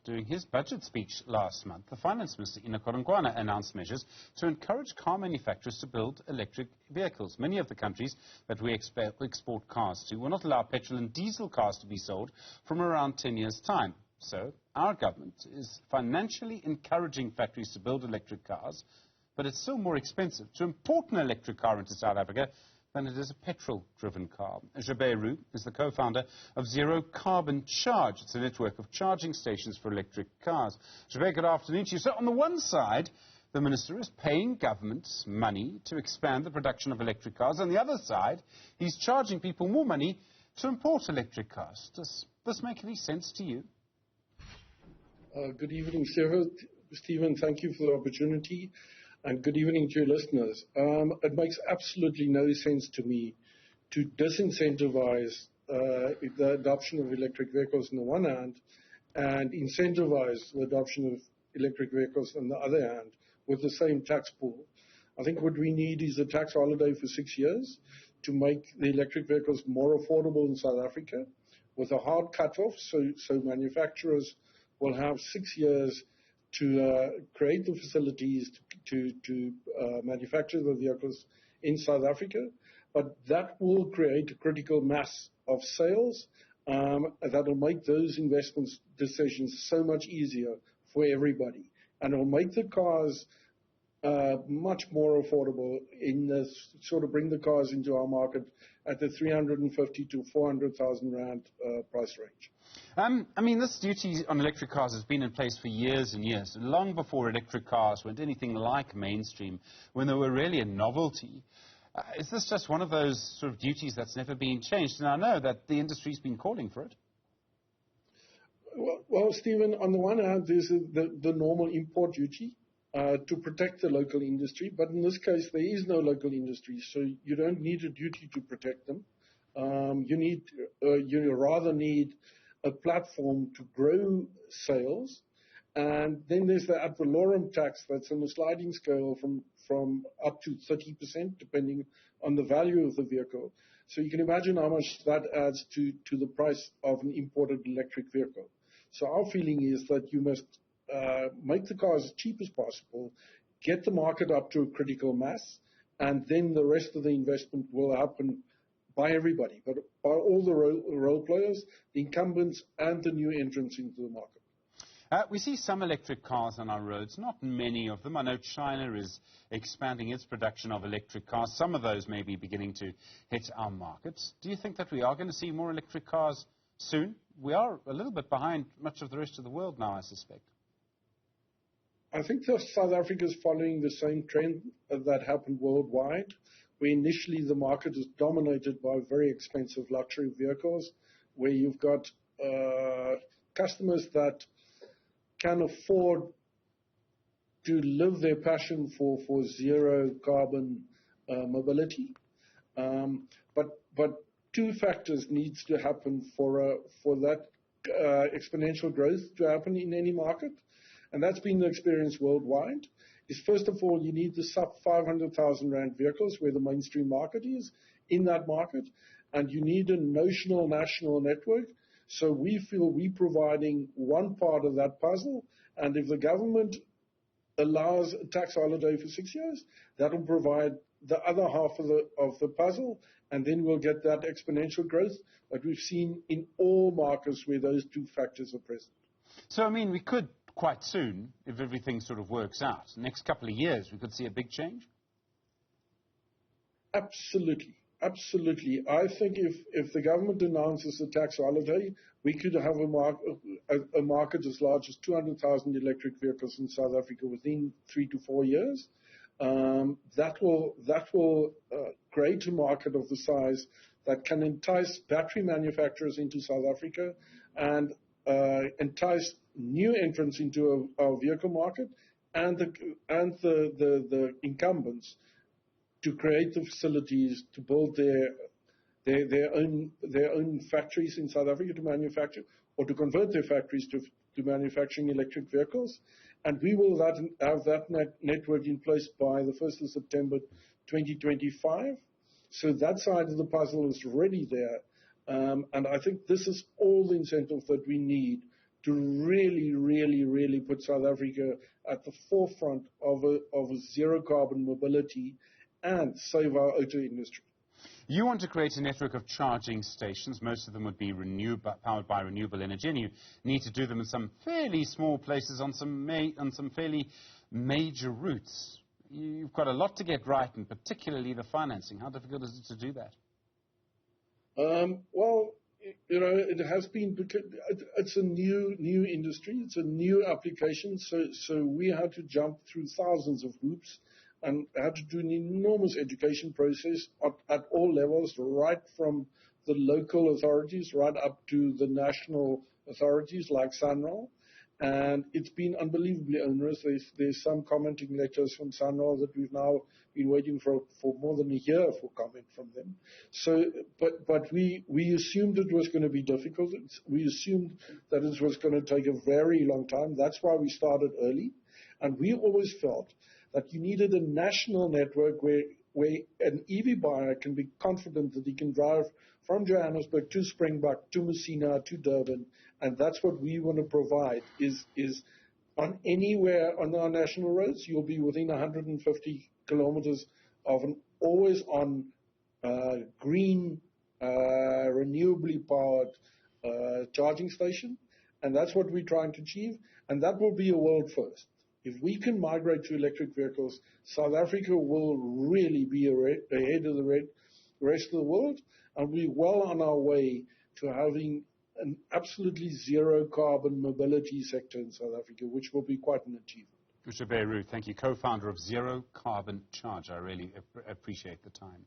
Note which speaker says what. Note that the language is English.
Speaker 1: during his budget speech last month, the Finance Minister Enoch Godongwana announced measures to encourage car manufacturers to build electric vehicles. Many of the countries that we export cars to will not allow petrol and diesel cars to be sold from around 10 years' time. So our government is financially encouraging factories to build electric cars, but it's still more expensive to import an electric car into South Africa than it is a petrol-driven car. Joubert Roux is the co-founder of Zero Carbon Charge. It's a network of charging stations for electric cars. Joubert, good afternoon to you. So on the one side, the Minister is paying governments money to expand the production of electric cars. On the other side, he's charging people more money to import electric cars. Does this make any sense to you?
Speaker 2: Good evening, Stephen. Thank you for the opportunity. And good evening to your listeners. It makes absolutely no sense to me to disincentivize the adoption of electric vehicles on the one hand and incentivize the adoption of electric vehicles on the other hand with the same tax pool. I think what we need is a tax holiday for 6 years to make the electric vehicles more affordable in South Africa with a hard cutoff so manufacturers will have 6 years to create the facilities to manufacture the vehicles in South Africa, but that will create a critical mass of sales that will make those investment decisions so much easier for everybody, and it will make the cars much more affordable sort of bring the cars into our market at the 350 to 400,000 rand price range.
Speaker 1: I mean, this duty on electric cars has been in place for years and years, long before electric cars went anything like mainstream, when they were really a novelty. Is this just one of those sort of duties that's never been changed? And I know that the industry's been calling for it.
Speaker 2: Well, Stephen, on the one hand, there's the normal import duty to protect the local industry, but in this case, there is no local industry, so you don't need a duty to protect them. You rather need a platform to grow sales, and then there's the ad valorem tax that's on a sliding scale from up to 30%, depending on the value of the vehicle. So you can imagine how much that adds to the price of an imported electric vehicle. So our feeling is that you must make the cars as cheap as possible, get the market up to a critical mass, and then the rest of the investment will happen by everybody, but by all the role players, the incumbents, and the new entrants into the market.
Speaker 1: We see some electric cars on our roads, not many of them. I know China is expanding its production of electric cars. Some of those may be beginning to hit our markets. Do you think that we are going to see more electric cars soon? We are a little bit behind much of the rest of the world now, I suspect.
Speaker 2: I think that South Africa is following the same trend that happened worldwide, where initially the market is dominated by very expensive luxury vehicles, where you've got customers that can afford to live their passion for zero carbon mobility. But two factors needs to happen for that exponential growth to happen in any market, and that's been the experience worldwide. Is first of all, you need the sub 500,000 rand vehicles where the mainstream market is in that market, and you need a national network. So we feel we're providing one part of that puzzle, and if the government allows a tax holiday for 6 years, that will provide the other half of the puzzle, and then we'll get that exponential growth that we've seen in all markets where those two factors are present.
Speaker 1: So, I mean, we could quite soon, if everything sort of works out, next couple of years, we could see a big change?
Speaker 2: Absolutely. Absolutely. I think if the government announces a tax holiday, we could have a market as large as 200,000 electric vehicles in South Africa within 3 to 4 years. That will create a market of the size that can entice battery manufacturers into South Africa and entice new entrants into our vehicle market and the incumbents to create the facilities to build their own factories in South Africa to manufacture, or to convert their factories to manufacturing electric vehicles. And we will have that network in place by the 1st of September 2025. So that side of the puzzle is already there. And I think this is all the incentive that we need to really put South Africa at the forefront of a zero-carbon mobility and save our auto industry.
Speaker 1: You want to create a network of charging stations. Most of them would be powered by renewable energy, and you need to do them in some fairly small places on some fairly major routes. You've got a lot to get right, and particularly the financing. How difficult is it to do that?
Speaker 2: Well, it has been, because it's a new industry, it's a new application, so we had to jump through thousands of hoops and had to do an enormous education process at all levels, right from the local authorities right up to the national authorities like SANRAL. And it's been unbelievably onerous. There's some commenting letters from SANRAL that we've now been waiting for more than a year for comment from them. So, but we assumed it was going to be difficult. We assumed that it was going to take a very long time. That's why we started early. And we always felt that you needed a national network where an EV buyer can be confident that he can drive from Johannesburg to Springbok, to Messina, to Durban, and that's what we want to provide, is on anywhere on our national roads, you'll be within 150 kilometers of an always-on green, renewably powered charging station, and that's what we're trying to achieve, and that will be a world first. If we can migrate to electric vehicles, South Africa will really be ahead of the rest of the world, and we're well on our way to having an absolutely zero-carbon mobility sector in South Africa, which will be quite an achievement.
Speaker 1: Joubert Roux, thank you, co-founder of Zero Carbon Charge. I really appreciate the time.